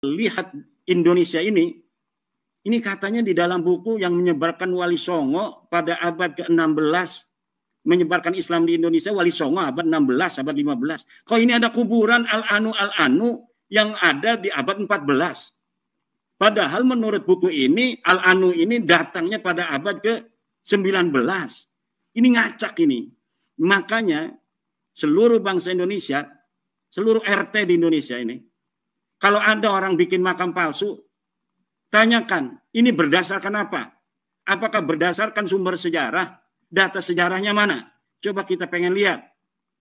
lihat Indonesia ini katanya di dalam buku yang menyebarkan Wali Songo pada abad ke-16, menyebarkan Islam di Indonesia, Wali Songo abad 16, abad 15. Kok ini ada kuburan Al-Anu yang ada di abad 14. Padahal menurut buku ini, Al-Anu ini datangnya pada abad ke-19. Ini ngacak ini. Makanya seluruh bangsa Indonesia, seluruh RT di Indonesia ini, kalau ada orang bikin makam palsu, tanyakan, ini berdasarkan apa? Apakah berdasarkan sumber sejarah? Data sejarahnya mana? Coba kita pengen lihat.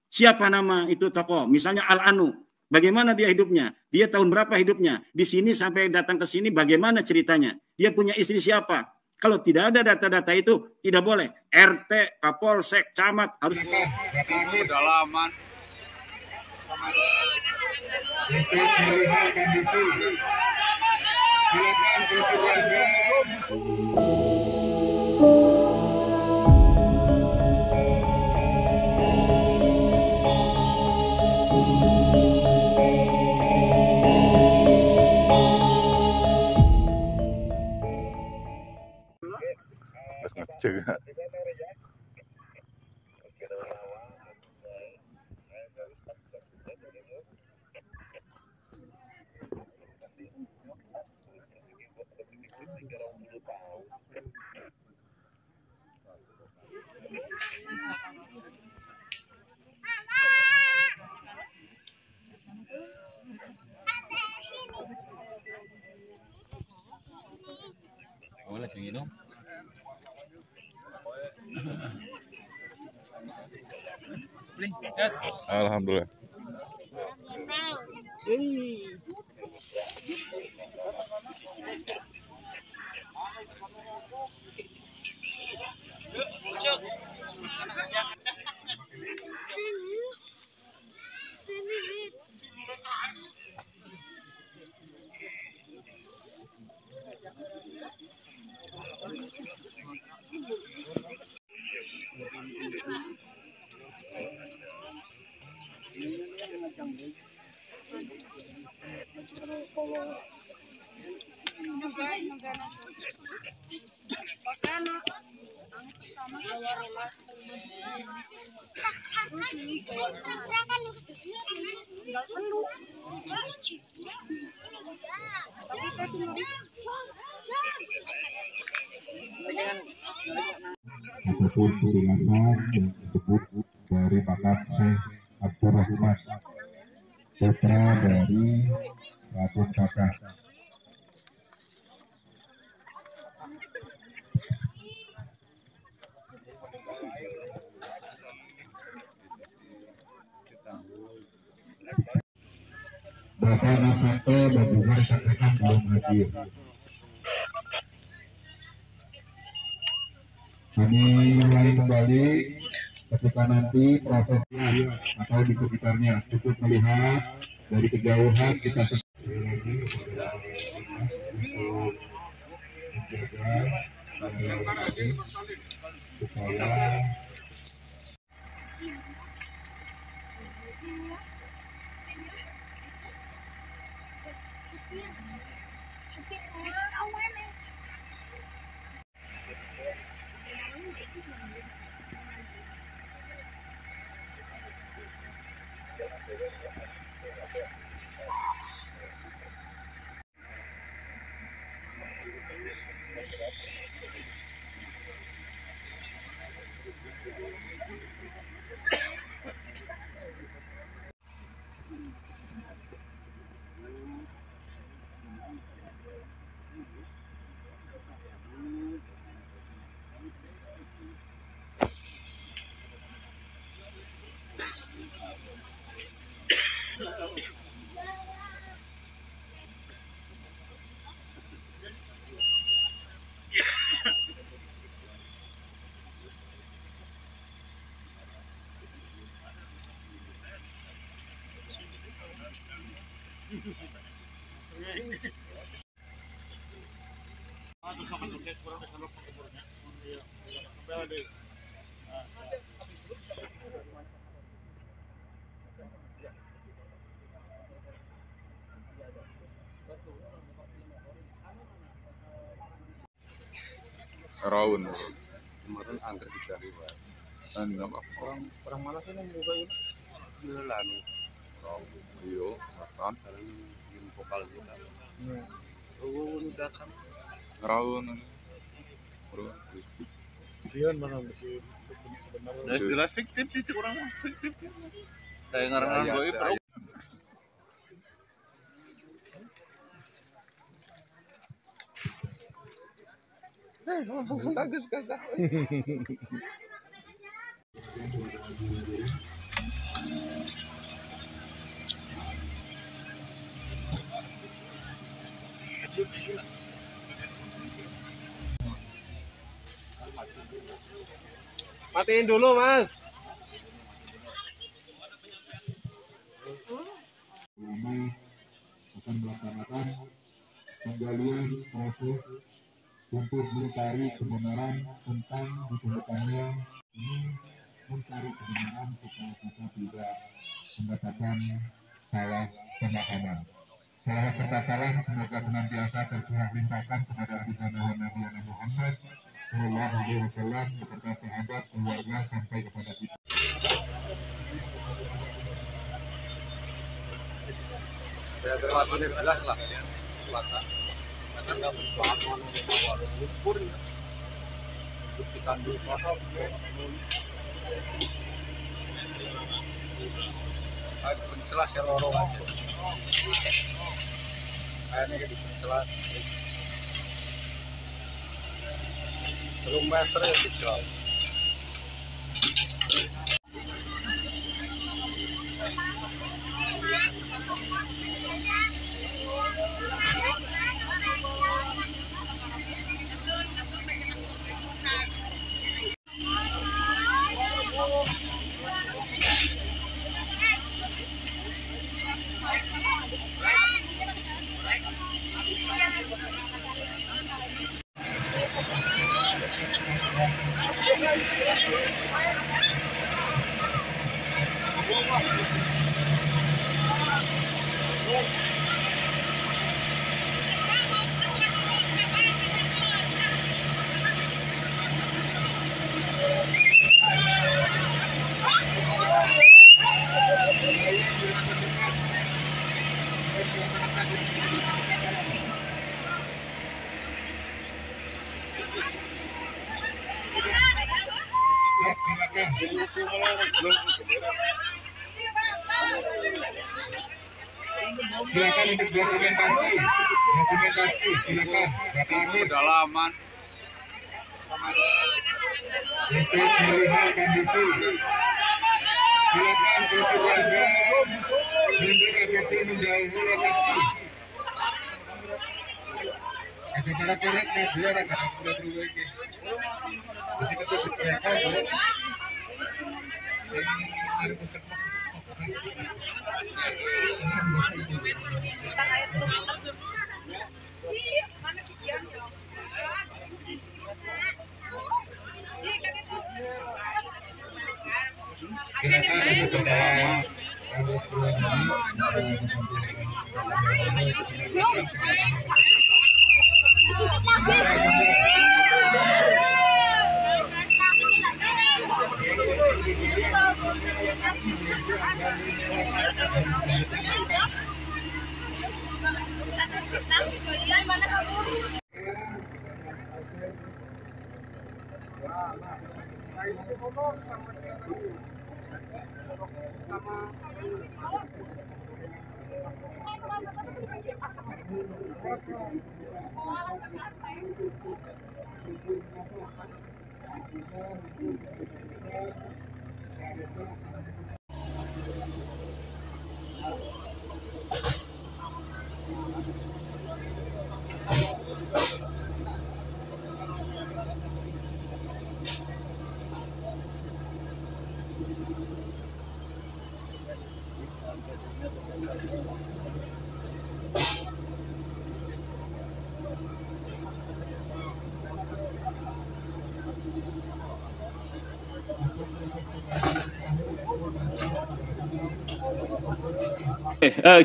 Siapa nama itu tokoh? Misalnya Al-Anu. Bagaimana dia hidupnya? Dia tahun berapa hidupnya? Di sini sampai datang ke sini bagaimana ceritanya? Dia punya istri siapa? Kalau tidak ada data-data itu, tidak boleh. RT, Kapolsek, Camat harus dalaman. Untuk melihat kondisi. Silakan untuk warga. Ngecek. Boleh sing minum. Alhamdulillah. Ataupun tulisan yang disebut dari Bapak Syekh Abdurrahman, putra dari Ratu Kakak. Bapak Nasabto dan juga rekan-rekan belum hadir. Kami mulai kembali ketika nanti proses atau di sekitarnya cukup melihat dari kejauhan kita sekali lagi untuk menjaga supaya Raun. Kemarin angker dicari, Pak. Dan orang mana sih yang buka itu? Jalan. Raun. Iya, makan. Sekarang bikin vokal kita. Raun udah kan. Raun. Pion mana masih benar. Jelas fiktif sih kurang fiktif. Kayak ngarang gue itu. Bagus kagak. Matiin dulu, Mas. Kami akan melaksanakan penggalian proses untuk mencari kebenaran tentang ditemukannya ini, mencari kebenaran supaya kita tidak mendapatkan salah pemahaman. Salawat serta salam semoga senantiasa tercurah limpahkan kepada Nabi Muhammad Sallallahu Alaihi Wasallam beserta sahabat, keluarga sampai kepada kita. Ya, terlalu jelas lah ya. Kan nggak berbuat mau ukur ya. Buktikan dulu pasal. Jelas ya lorong aja. Kayaknya jadi jelas. Belum meter ya dijual. Silakan untuk dokumentasi silakan Bapak Amir Dalaman untuk melihat kondisi. Silakan untuk warga mundur ataupun menjauhi lokasi. Aja para korek na dia ada kata perlu lagi. Masih ketemu diteriakan. Ada puskesmas. Mana si Kian ya? Silakan untuk ada sepuluh Mana kamu?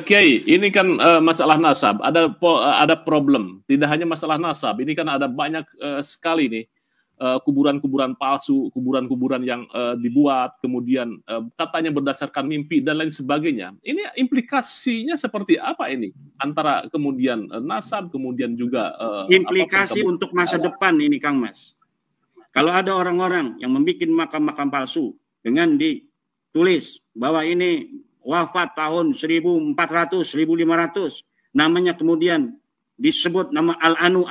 Kiai, ini kan masalah nasab, ada problem. Tidak hanya masalah nasab, ini kan ada banyak sekali nih kuburan-kuburan palsu, kuburan-kuburan yang dibuat, kemudian katanya berdasarkan mimpi dan lain sebagainya. Ini implikasinya seperti apa ini antara kemudian nasab, kemudian juga implikasi untuk masa depan ini, Kang Mas. Kalau ada orang-orang yang membuat makam-makam palsu dengan ditulis bahwa ini wafat tahun 1400, 1500, namanya kemudian disebut nama Al-Anu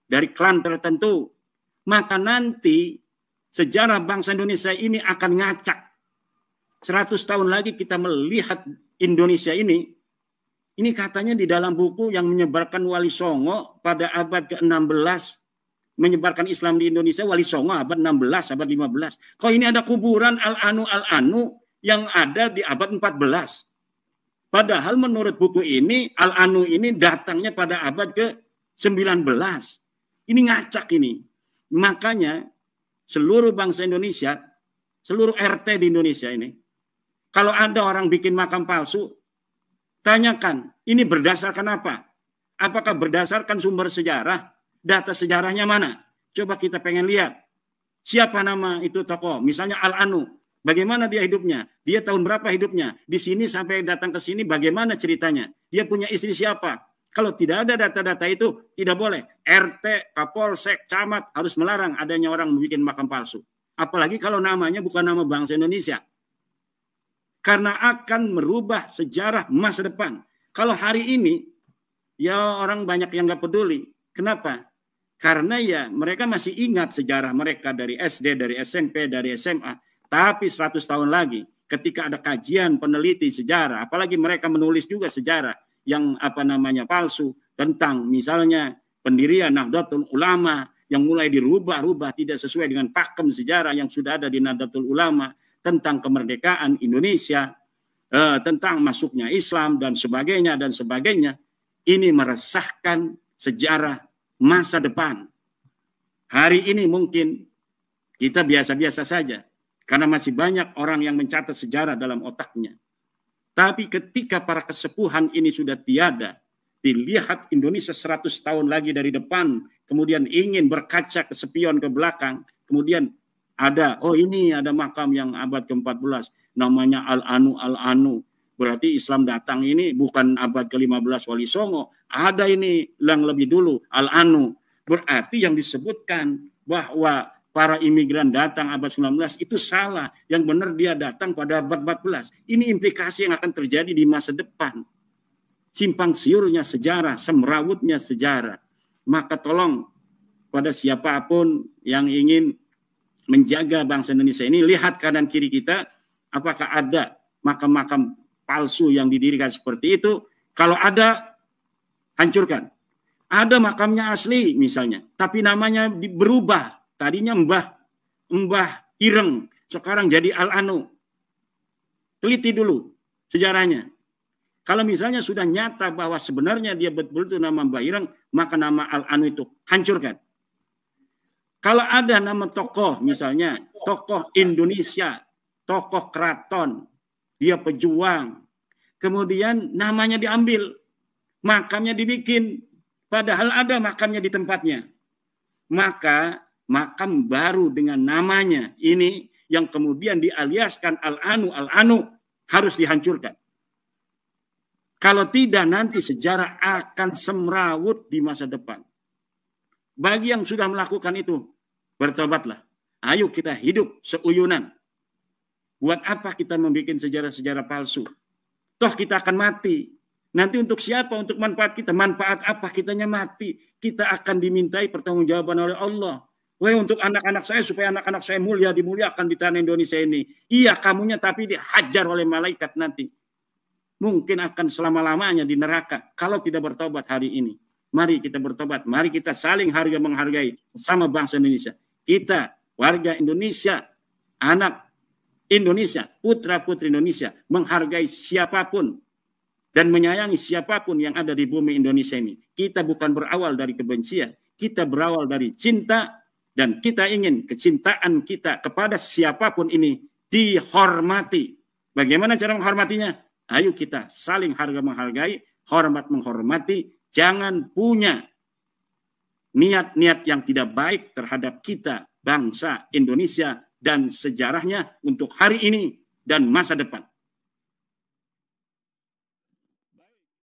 dari klan tertentu, maka nanti sejarah bangsa Indonesia ini akan ngacak. 100 tahun lagi kita melihat Indonesia ini katanya di dalam buku yang menyebarkan Wali Songo pada abad ke-16, menyebarkan Islam di Indonesia, Wali Songo abad 16, abad 15. Kok ini ada kuburan Al-Anu yang ada di abad 14. Padahal menurut buku ini, Al-Anu ini datangnya pada abad ke-19. Ini ngacak ini. Makanya seluruh bangsa Indonesia, seluruh RT di Indonesia ini, kalau ada orang bikin makam palsu, tanyakan, ini berdasarkan apa? Apakah berdasarkan sumber sejarah? Data sejarahnya mana? Coba kita pengen lihat. Siapa nama itu tokoh? Misalnya Al-Anu. Bagaimana dia hidupnya? Dia tahun berapa hidupnya? Di sini sampai datang ke sini bagaimana ceritanya? Dia punya istri siapa? Kalau tidak ada data-data itu, tidak boleh. RT, Kapolsek, Camat harus melarang adanya orang membuat makam palsu. Apalagi kalau namanya bukan nama bangsa Indonesia. Karena akan merubah sejarah masa depan. Kalau hari ini, ya orang banyak yang nggak peduli. Kenapa? Karena ya mereka masih ingat sejarah mereka dari SD, dari SMP, dari SMA. Tapi 100 tahun lagi, ketika ada kajian peneliti sejarah, apalagi mereka menulis juga sejarah yang palsu tentang misalnya pendirian Nahdlatul Ulama yang mulai dirubah-rubah tidak sesuai dengan pakem sejarah yang sudah ada di Nahdlatul Ulama tentang kemerdekaan Indonesia, tentang masuknya Islam dan sebagainya dan sebagainya. Ini meresahkan sejarah masa depan. Hari ini mungkin kita biasa-biasa saja karena masih banyak orang yang mencatat sejarah dalam otaknya. Tapi ketika para kesepuhan ini sudah tiada, dilihat Indonesia 100 tahun lagi dari depan, kemudian ingin berkaca ke spion ke belakang, kemudian ada, oh ini ada makam yang abad ke-14, namanya Al-Anu. Berarti Islam datang ini bukan abad ke-15 Wali Songo, ada ini yang lebih dulu, Al-Anu. Berarti yang disebutkan bahwa para imigran datang abad 19 itu salah. Yang benar dia datang pada abad 14. Ini implikasi yang akan terjadi di masa depan. Simpang siurnya sejarah, semrawutnya sejarah. Maka tolong pada siapapun yang ingin menjaga bangsa Indonesia ini, lihat kanan kiri kita, apakah ada makam-makam palsu yang didirikan seperti itu. Kalau ada, hancurkan. Ada makamnya asli misalnya, tapi namanya berubah. Tadinya Mbah Ireng, sekarang jadi Al-Anu. Teliti dulu sejarahnya. Kalau misalnya sudah nyata bahwa sebenarnya dia betul-betul nama Mbah Ireng, maka nama Al-Anu itu hancurkan. Kalau ada nama tokoh misalnya, tokoh Indonesia, tokoh keraton, dia pejuang, kemudian namanya diambil, makamnya dibikin, padahal ada makamnya di tempatnya. Maka makam baru dengan namanya ini yang kemudian dialiaskan Al-Anu harus dihancurkan. Kalau tidak nanti sejarah akan semrawut di masa depan. Bagi yang sudah melakukan itu, bertobatlah. Ayo kita hidup seuyunan. Buat apa kita membuat sejarah-sejarah palsu? Toh kita akan mati. Nanti untuk siapa? Untuk manfaat kita. Manfaat apa? Kitanya mati. Kita akan dimintai pertanggungjawaban oleh Allah. Wah, untuk anak-anak saya, supaya anak-anak saya mulia, dimuliakan di tanah Indonesia ini. Iya, kamunya tapi dihajar oleh malaikat nanti. Mungkin akan selama-lamanya di neraka kalau tidak bertobat hari ini. Mari kita bertobat. Mari kita saling menghargai sama bangsa Indonesia. Kita, warga Indonesia, anak Indonesia, putra-putri Indonesia, menghargai siapapun dan menyayangi siapapun yang ada di bumi Indonesia ini. Kita bukan berawal dari kebencian. Kita berawal dari cinta. Dan kita ingin kecintaan kita kepada siapapun ini dihormati. Bagaimana cara menghormatinya? Ayo kita saling menghargai, hormat menghormati. Jangan punya niat-niat yang tidak baik terhadap kita, bangsa Indonesia, dan sejarahnya untuk hari ini dan masa depan.